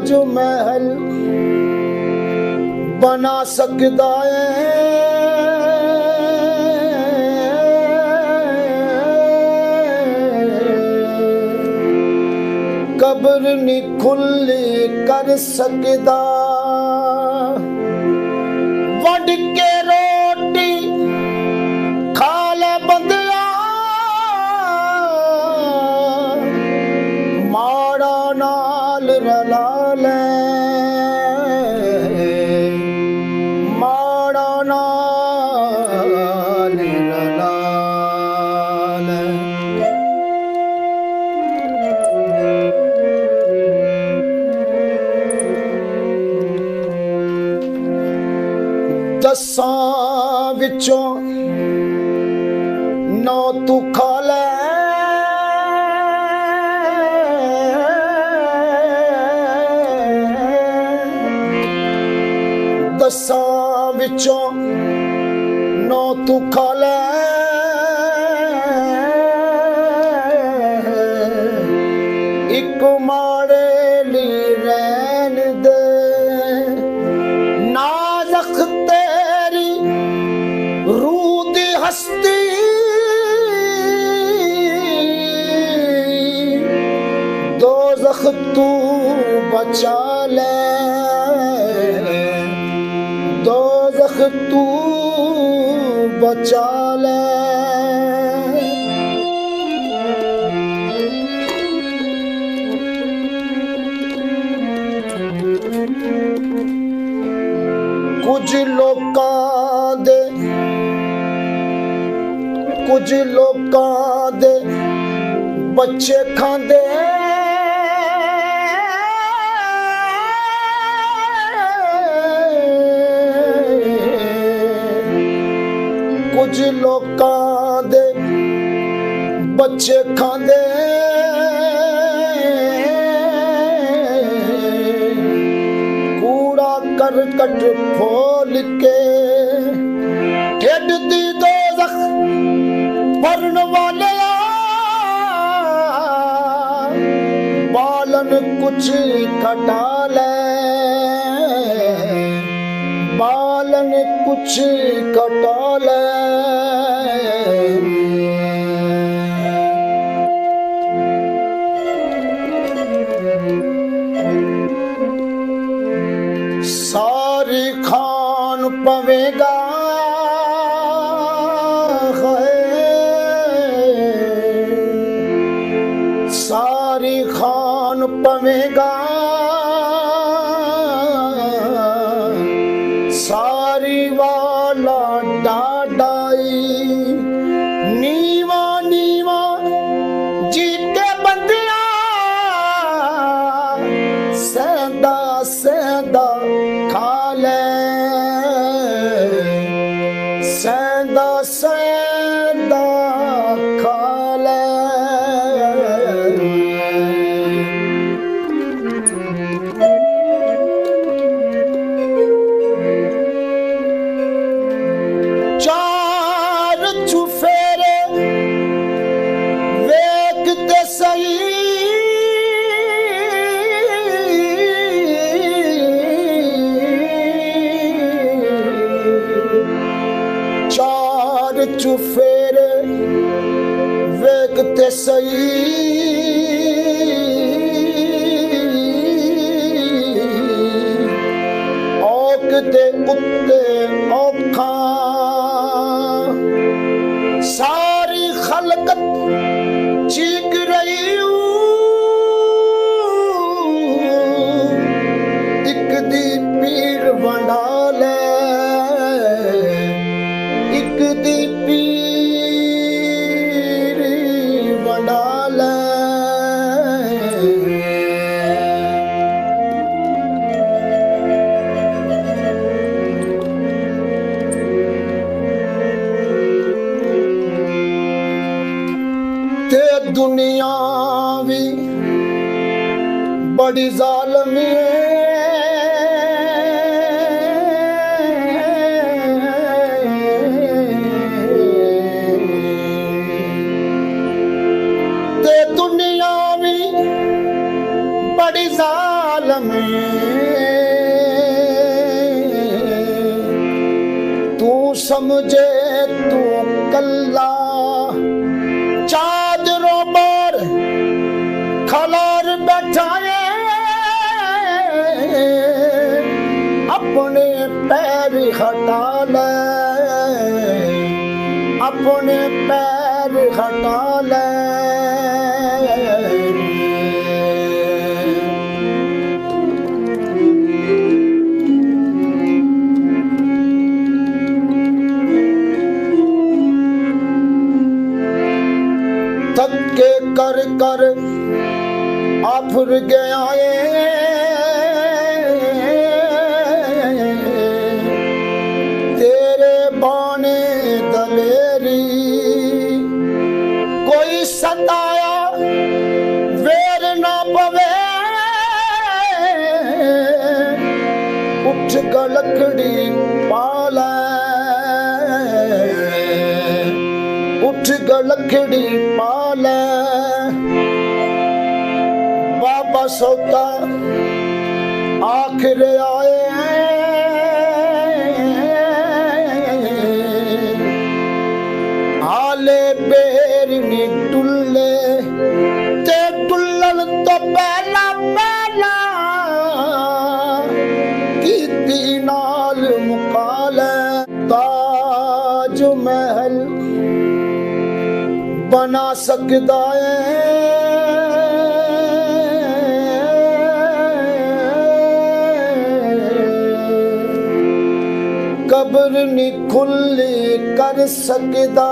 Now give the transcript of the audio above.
ताज महल बना सकदा है, कब्र नी खुली कर सकदा। वड के रोटी खा ले बंदिया, माड़ा नाल रला ले, माड़ा नाल रला ले। दसां विचों नौ तू खा ले, दसां विचों नौ तू खा ले, एक माड़े ली रहन दे। नाज़क तेरी रूह दी हस्ती, दोज़ख तू बचा ले, दोज़ख तू बचा ले। कुछ लोकां दे, कुछ लोकां दे बच्चे खांदे, कुछ लोकां दे बच्चे खांदे, कूड़ा करकट फोल के ढिड दी दोज़ख भरन वाले, बालन कुछ कटा ले, बालन कुछ कटा ले। सारी खान पवेगा सारी खान पवेगा, सारी वाला डाडाई, नीवा नीवा जी के बंदिया, सहदा सहदा खा ले, सहदा सहदा खा ले। चार चुफेरे वेखते सही, चार चुफेरे वेखते सही, औक दे उत्ते औखा, सारी खलकत चीक रही, एक दी पीड़ वंडा ले, एक दी पीड़ वंडा ले। ते दुनिया भी बड़ी जालमी ते दुनिया भी बड़ी जालमी, में तू समझे तू कल्ला चादरों पर खलार बैठाए अपने पैर हटा ले अपने पैर हटा ले थके कर कर आफर गया तेरे बाने दलेरी कोई सताया वेर ना पवे उठ गलकड़ी पाला उठ गलकड़ी पाला बाबा सौदा आखिर आए आले बेर नी टुल्ले ते टुल्लन तो पहला पहला कीती नाल मुकाले ताज महल बना सकदा है कब्र नी खुली कर सकदा